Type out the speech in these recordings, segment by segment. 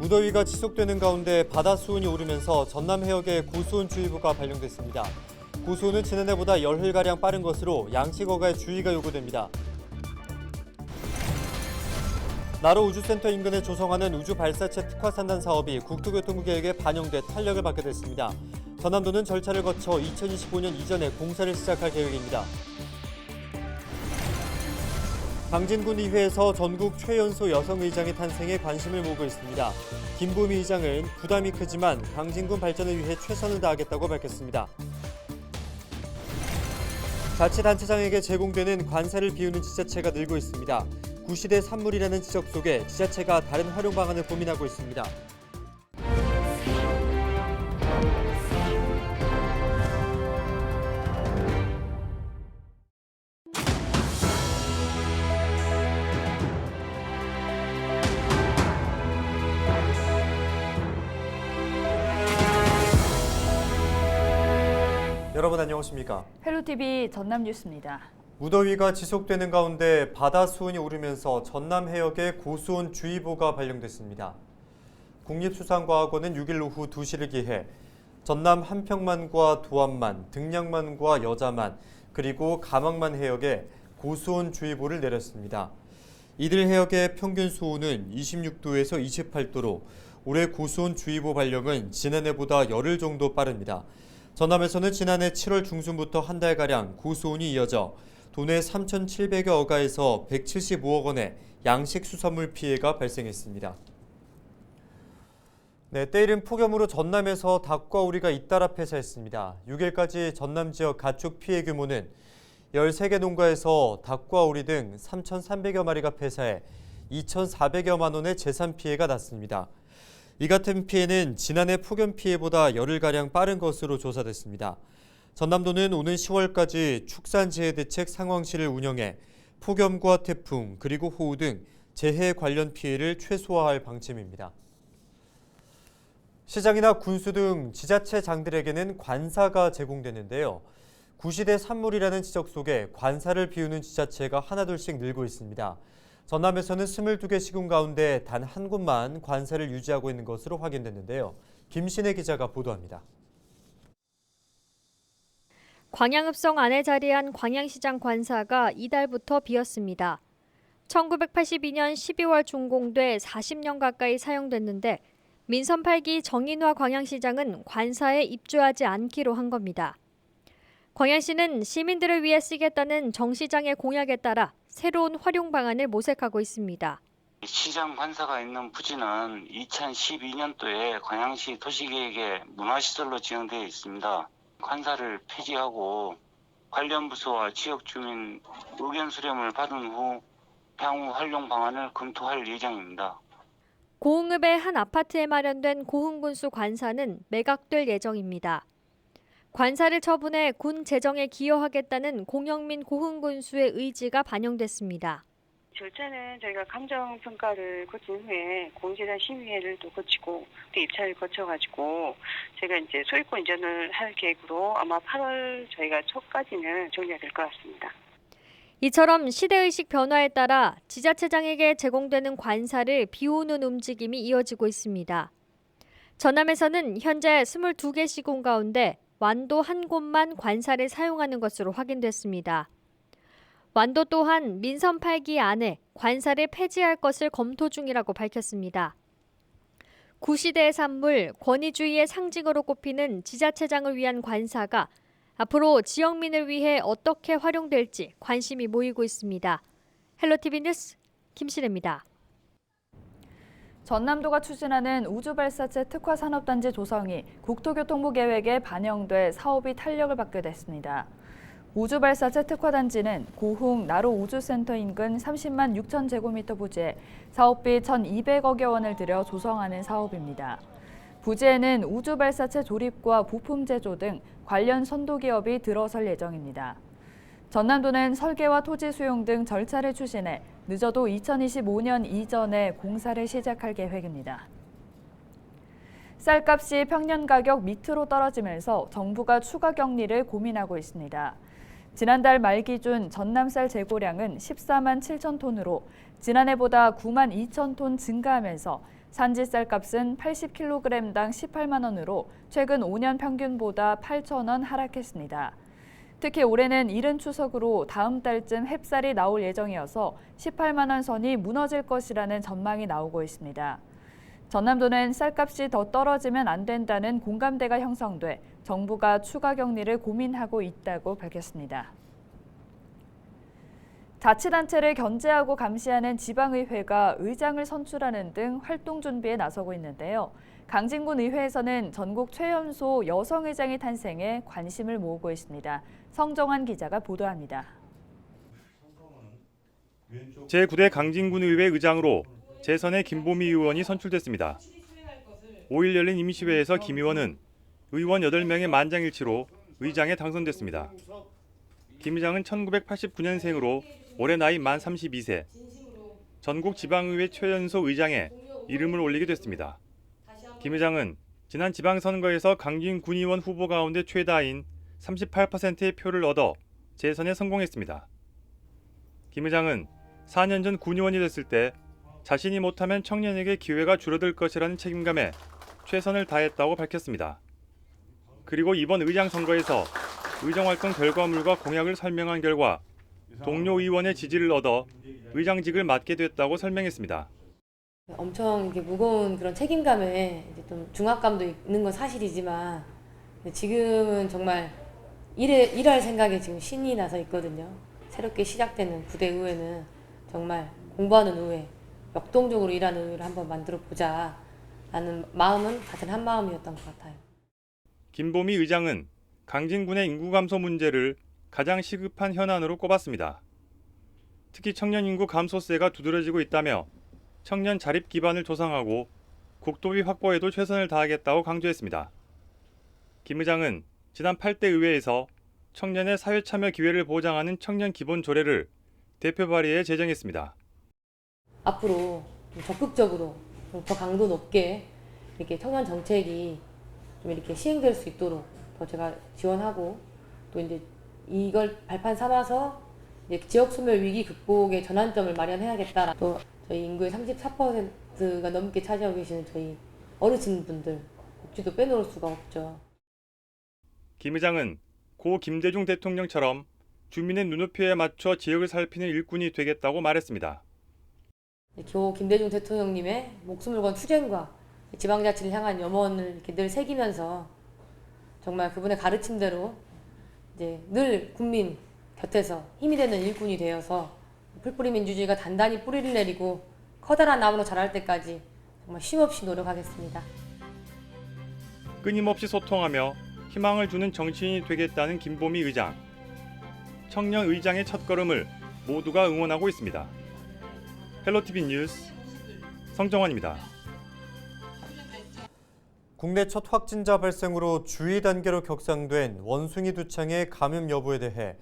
무더위가 지속되는 가운데 바다 수온이 오르면서 전남 해역에 고수온주의보가 발령됐습니다. 고수온은 지난해보다 열흘가량 빠른 것으로 양식어가에 주의가 요구됩니다. 나로 우주센터 인근에 조성하는 우주발사체 특화산단 사업이 국토교통부 계획에 반영돼 탄력을 받게 됐습니다. 전남도는 절차를 거쳐 2025년 이전에 공사를 시작할 계획입니다. 강진군 의회에서 전국 최연소 여성의장의 탄생에 관심을 모으고 있습니다. 김보미 의장은 부담이 크지만 강진군 발전을 위해 최선을 다하겠다고 밝혔습니다. 자치단체장에게 제공되는 관사를 비우는 지자체가 늘고 있습니다. 구시대 산물이라는 지적 속에 지자체가 다른 활용 방안을 고민하고 있습니다. 여러분 안녕하십니까? 헬로티비 전남 뉴스입니다. 무더위가 지속되는 가운데 바다 수온이 오르면서 전남 해역에 고수온 주의보가 발령됐습니다. 국립수산과학원은 6일 오후 2시를 기해 전남 한평만과 도안만, 등량만과 여자만, 그리고 가망만 해역에 고수온 주의보를 내렸습니다. 이들 해역의 평균 수온은 26도에서 28도로 올해 고수온 주의보 발령은 지난해보다 열흘 정도 빠릅니다. 전남에서는 지난해 7월 중순부터 한 달가량 고수온이 이어져 도내 3,700여 어가에서 175억 원의 양식 수산물 피해가 발생했습니다. 때이른 폭염으로 전남에서 닭과 오리가 잇따라 폐사했습니다. 6일까지 전남 지역 가축 피해 규모는 13개 농가에서 닭과 오리 등 3,300여 마리가 폐사해 2,400여만 원의 재산 피해가 났습니다. 이 같은 피해는 지난해 폭염 피해보다 열흘가량 빠른 것으로 조사됐습니다. 전남도는 오는 10월까지 축산재해대책 상황실을 운영해 폭염과 태풍 그리고 호우 등 재해 관련 피해를 최소화할 방침입니다. 시장이나 군수 등 지자체장들에게는 관사가 제공되는데요. 구시대 산물이라는 지적 속에 관사를 비우는 지자체가 하나둘씩 늘고 있습니다. 전남에서는 22개 시군 가운데 단 한 곳만 관사를 유지하고 있는 것으로 확인됐는데요. 김신혜 기자가 보도합니다. 광양읍성 안에 자리한 광양시장 관사가 이달부터 비었습니다. 1982년 12월 준공돼 40년 가까이 사용됐는데 민선 8기 정인화 광양시장은 관사에 입주하지 않기로 한 겁니다. 광양시는 시민들을 위해 쓰겠다는 정 시장의 공약에 따라 새로운 활용 방안을 모색하고 있습니다. 시장 관사가 있는 부지는 2012년도에 광양시 도시계획에 문화시설로 지정되어 있습니다. 관사를 폐지하고 관련 부서와 지역 주민 의견 수렴을 받은 후 향후 활용 방안을 검토할 예정입니다. 고흥읍의 한 아파트에 마련된 고흥군수 관사는 매각될 예정입니다. 관사를 처분해 군 재정에 기여하겠다는 공영민 고흥군수의 의지가 반영됐습니다. 절차는 저희가 감정평가를 거친 후에 공제단 심의회를 또 거치고 또 입찰을 거쳐가지고 제가 이제 소유권 이전을 할 계획으로 아마 8월 저희가 초까지는 정리가 될 것 같습니다. 이처럼 시대의식 변화에 따라 지자체장에게 제공되는 관사를 비우는 움직임이 이어지고 있습니다. 전남에서는 현재 22개 시군 가운데 완도 한 곳만 관사를 사용하는 것으로 확인됐습니다. 완도 또한 민선 8기 안에 관사를 폐지할 것을 검토 중이라고 밝혔습니다. 구시대의 산물, 권위주의의 상징으로 꼽히는 지자체장을 위한 관사가 앞으로 지역민을 위해 어떻게 활용될지 관심이 모이고 있습니다. 헬로티비 뉴스 김신혜입니다. 전남도가 추진하는 우주발사체 특화산업단지 조성이 국토교통부 계획에 반영돼 사업이 탄력을 받게 됐습니다. 우주발사체 특화단지는 고흥 나로 우주센터 인근 30만 6천 제곱미터 부지에 사업비 1,200억여 원을 들여 조성하는 사업입니다. 부지에는 우주발사체 조립과 부품 제조 등 관련 선도기업이 들어설 예정입니다. 전남도는 설계와 토지 수용 등 절차를 추진해 늦어도 2025년 이전에 공사를 시작할 계획입니다. 쌀값이 평년 가격 밑으로 떨어지면서 정부가 추가 격리를 고민하고 있습니다. 지난달 말 기준 전남쌀 재고량은 14만 7천 톤으로 지난해보다 9만 2천 톤 증가하면서 산지 쌀값은 80kg당 18만 원으로 최근 5년 평균보다 8천 원 하락했습니다. 특히 올해는 이른 추석으로 다음 달쯤 햅쌀이 나올 예정이어서 18만 원 선이 무너질 것이라는 전망이 나오고 있습니다. 전남도는 쌀값이 더 떨어지면 안 된다는 공감대가 형성돼 정부가 추가 격리를 고민하고 있다고 밝혔습니다. 자치단체를 견제하고 감시하는 지방의회가 의장을 선출하는 등 활동 준비에 나서고 있는데요. 강진군 의회에서는 전국 최연소 여성의장이 탄생해 관심을 모으고 있습니다. 성정환 기자가 보도합니다. 제9대 강진군 의회 의장으로 재선의 김보미 의원이 선출됐습니다. 5일 열린 임시회에서 김 의원은 의원 8명의 만장일치로 의장에 당선됐습니다. 김 의장은 1989년생으로 올해 나이 만 32세, 전국 지방의회 최연소 의장에 이름을 올리게 됐습니다. 김 의장은 지난 지방선거에서 강진 군의원 후보 가운데 최다인 38%의 표를 얻어 재선에 성공했습니다. 김 의장은 4년 전 군의원이 됐을 때 자신이 못하면 청년에게 기회가 줄어들 것이라는 책임감에 최선을 다했다고 밝혔습니다. 그리고 이번 의장 선거에서 의정활동 결과물과 공약을 설명한 결과 동료 의원의 지지를 얻어 의장직을 맡게 됐다고 설명했습니다. 엄청 이렇게 무거운 그런 책임감에 이제 좀 중압감도 있는 건 사실이지만 지금은 정말 일할 생각에 지금 신이 나서 있거든요. 새롭게 시작되는 9대 의회는 정말 공부하는 의회, 역동적으로 일하는 의회를 한번 만들어 보자 라는 마음은 같은 한 마음이었던 것 같아요. 김보미 의장은 강진군의 인구 감소 문제를 가장 시급한 현안으로 꼽았습니다. 특히 청년 인구 감소세가 두드러지고 있다며 청년 자립 기반을 조성하고 국도비 확보에도 최선을 다하겠다고 강조했습니다. 김 의장은 지난 8대 의회에서 청년의 사회 참여 기회를 보장하는 청년 기본 조례를 대표 발의해 제정했습니다. 앞으로 좀 적극적으로 더 강도 높게 이렇게 청년 정책이 좀 이렇게 시행될 수 있도록 더 제가 지원하고 또 이제 이걸 발판 삼아서 이제 지역 소멸 위기 극복의 전환점을 마련해야겠다. 또 저희 인구의 34%가 넘게 차지하고 계시는 저희 어르신분들 복지도 빼놓을 수가 없죠. 김 의장은 고 김대중 대통령처럼 주민의 눈높이에 맞춰 지역을 살피는 일꾼이 되겠다고 말했습니다. 고 김대중 대통령님의 목숨을 건 투쟁과 지방자치를 향한 염원을 이렇게 늘 새기면서 정말 그분의 가르침대로 이제 늘 국민 곁에서 힘이 되는 일꾼이 되어서 풀뿌리 민주주의가 단단히 뿌리를 내리고 커다란 나무로 자랄 때까지 정말 쉼없이 노력하겠습니다. 끊임없이 소통하며 희망을 주는 정치인이 되겠다는 김보미 의장. 청년 의장의 첫걸음을 모두가 응원하고 있습니다. 헬로티비 뉴스 성정환입니다. 국내 첫 확진자 발생으로 주의 단계로 격상된 원숭이 두창의 감염 여부에 대해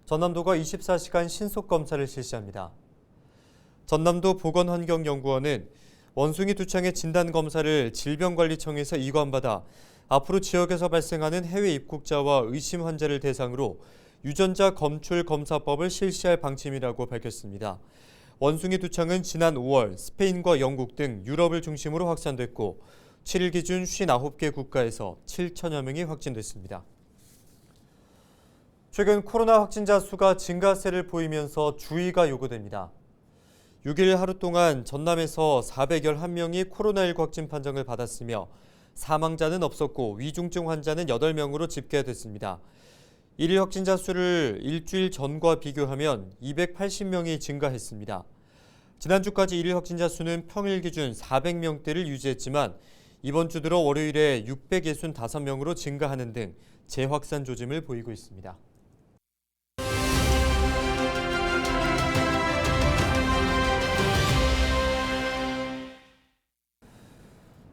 전남도가 24시간 신속 검사를 실시합니다. 전남도 보건환경연구원은 원숭이 두창의 진단 검사를 질병관리청에서 이관받아 앞으로 지역에서 발생하는 해외 입국자와 의심 환자를 대상으로 유전자 검출 검사법을 실시할 방침이라고 밝혔습니다. 원숭이 두창은 지난 5월 스페인과 영국 등 유럽을 중심으로 확산됐고 7일 기준 59개 국가에서 7천여 명이 확진됐습니다. 최근 코로나 확진자 수가 증가세를 보이면서 주의가 요구됩니다. 6일 하루 동안 전남에서 411명이 코로나19 확진 판정을 받았으며 사망자는 없었고 위중증 환자는 8명으로 집계됐습니다. 1일 확진자 수를 일주일 전과 비교하면 280명이 증가했습니다. 지난주까지 1일 확진자 수는 평일 기준 400명대를 유지했지만 이번 주 들어 월요일에 665명으로 증가하는 등 재확산 조짐을 보이고 있습니다.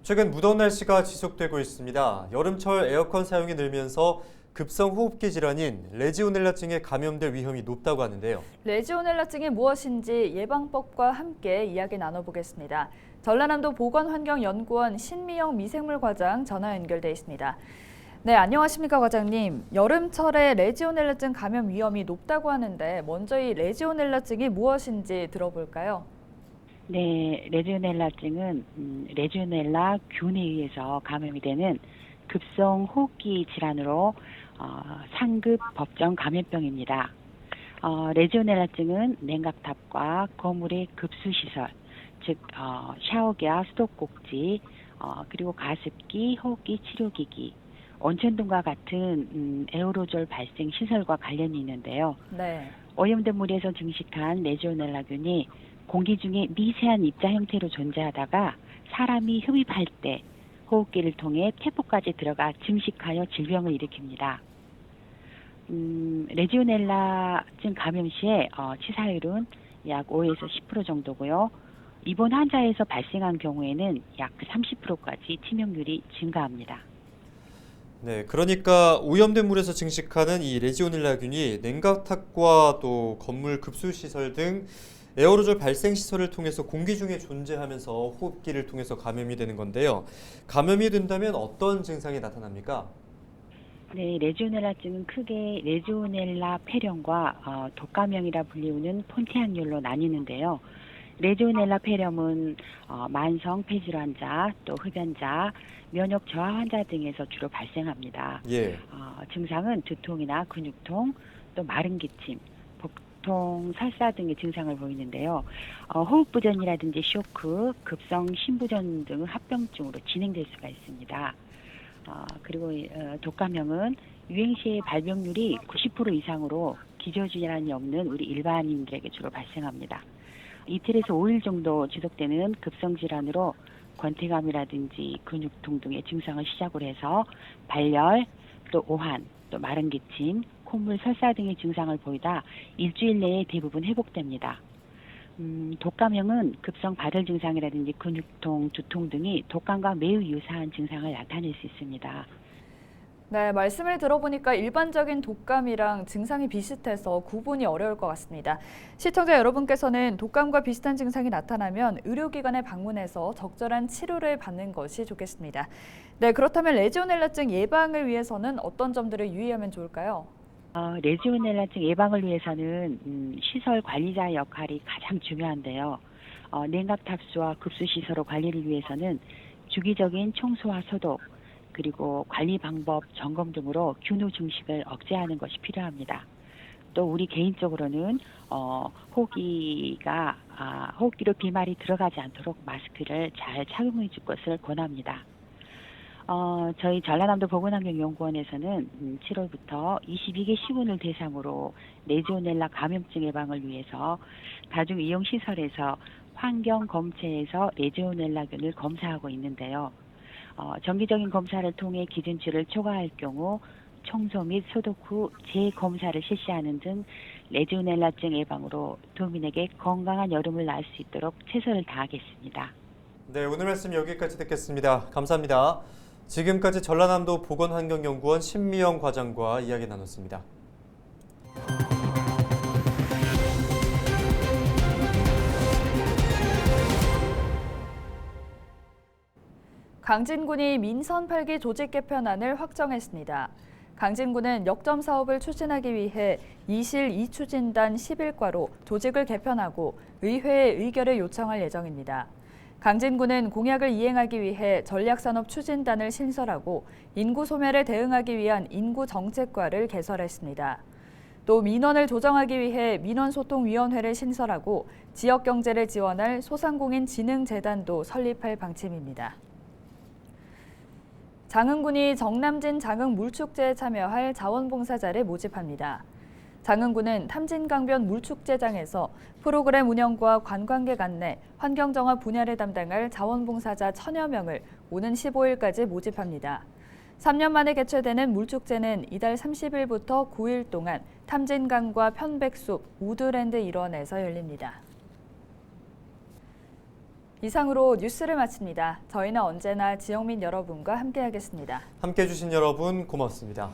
최근 무더운 날씨가 지속되고 있습니다. 여름철 에어컨 사용이 늘면서 급성 호흡기 질환인 레지오넬라증에 감염될 위험이 높다고 하는데요. 레지오넬라증이 무엇인지 예방법과 함께 이야기 나눠보겠습니다. 전라남도 보건환경연구원 신미영 미생물 과장 전화 연결돼 있습니다. 네, 안녕하십니까 과장님. 여름철에 레지오넬라증 감염 위험이 높다고 하는데 먼저 이 레지오넬라증이 무엇인지 들어볼까요? 네, 레지오넬라증은 레지오넬라 균에 의해서 감염이 되는 급성 호흡기 질환으로 상급 법정 감염병입니다. 레지오넬라증은 냉각탑과 건물의 급수시설, 즉 샤워기와 수도꼭지, 그리고 가습기, 호흡기 치료기기, 온천등과 같은 에어로졸 발생 시설과 관련이 있는데요. 네. 오염된 물에서 증식한 레지오넬라균이 공기 중에 미세한 입자 형태로 존재하다가 사람이 흡입할 때 호흡기를 통해 폐포까지 들어가 증식하여 질병을 일으킵니다. 레지오넬라증 감염 시에 치사율은 약 5에서 10% 정도고요. 입원 환자에서 발생한 경우에는 약 30%까지 치명률이 증가합니다. 네, 그러니까 오염된 물에서 증식하는 이 레지오넬라균이 냉각탑과 또 건물 급수시설 등 에어로졸 발생 시설을 통해서 공기 중에 존재하면서 호흡기를 통해서 감염이 되는 건데요. 감염이 된다면 어떤 증상이 나타납니까? 네, 레지오넬라증은 크게 레지오넬라 폐렴과 독감형이라 불리우는 폰티앙률로 나뉘는데요. 레지오넬라 폐렴은 만성 폐질환자, 또 흡연자, 면역 저하 환자 등에서 주로 발생합니다. 예. 증상은 두통이나 근육통, 또 마른 기침, 복통, 설사 등의 증상을 보이는데요. 호흡부전이라든지 쇼크, 급성 심부전 등 합병증으로 진행될 수가 있습니다. 그리고 독감형은 유행 시의 발병률이 90% 이상으로 기저질환이 없는 우리 일반인들에게 주로 발생합니다. 이틀에서 5일 정도 지속되는 급성질환으로 권태감이라든지 근육통 등의 증상을 시작으로 해서 발열, 또 오한, 또 마른 기침, 콧물, 설사 등의 증상을 보이다 일주일 내에 대부분 회복됩니다. 독감형은 급성 발열 증상이라든지 근육통, 두통 등이 독감과 매우 유사한 증상을 나타낼 수 있습니다. 네, 말씀을 들어보니까 일반적인 독감이랑 증상이 비슷해서 구분이 어려울 것 같습니다. 시청자 여러분께서는 독감과 비슷한 증상이 나타나면 의료기관에 방문해서 적절한 치료를 받는 것이 좋겠습니다. 네, 그렇다면 레지오넬라증 예방을 위해서는 어떤 점들을 유의하면 좋을까요? 레지오넬라증 예방을 위해서는 시설 관리자의 역할이 가장 중요한데요. 냉각탑수와 급수시설의 관리를 위해서는 주기적인 청소와 소독, 그리고 관리 방법, 점검 등으로 균후 증식을 억제하는 것이 필요합니다. 또 우리 개인적으로는 호흡기로 비말이 들어가지 않도록 마스크를 잘 착용해 줄 것을 권합니다. 저희 전라남도 보건환경연구원에서는 7월부터 22개 시군을 대상으로 레지오넬라 감염증 예방을 위해서 다중 이용 시설에서 환경 검체에서 레지오넬라균을 검사하고 있는데요. 정기적인 검사를 통해 기준치를 초과할 경우 청소 및 소독 후 재검사를 실시하는 등 레지오넬라증 예방으로 도민에게 건강한 여름을 날 수 있도록 최선을 다하겠습니다. 네, 오늘 말씀 여기까지 듣겠습니다. 감사합니다. 지금까지 전라남도 보건환경연구원 신미영 과장과 이야기 나눴습니다. 강진군이 민선 8기 조직 개편안을 확정했습니다. 강진군은 역점 사업을 추진하기 위해 이실 2추진단 11과로 조직을 개편하고 의회에 의결을 요청할 예정입니다. 강진군은 공약을 이행하기 위해 전략산업 추진단을 신설하고 인구 소멸에 대응하기 위한 인구정책과를 개설했습니다. 또 민원을 조정하기 위해 민원소통위원회를 신설하고 지역경제를 지원할 소상공인진흥재단도 설립할 방침입니다. 장흥군이 정남진 장흥물축제에 참여할 자원봉사자를 모집합니다. 장흥군은 탐진강변 물축제장에서 프로그램 운영과 관광객 안내, 환경정화 분야를 담당할 자원봉사자 1000여 명을 오는 15일까지 모집합니다. 3년 만에 개최되는 물축제는 이달 30일부터 9일 동안 탐진강과 편백숲, 우드랜드 일원에서 열립니다. 이상으로 뉴스를 마칩니다. 저희는 언제나 지역민 여러분과 함께하겠습니다. 함께해 주신 여러분 고맙습니다.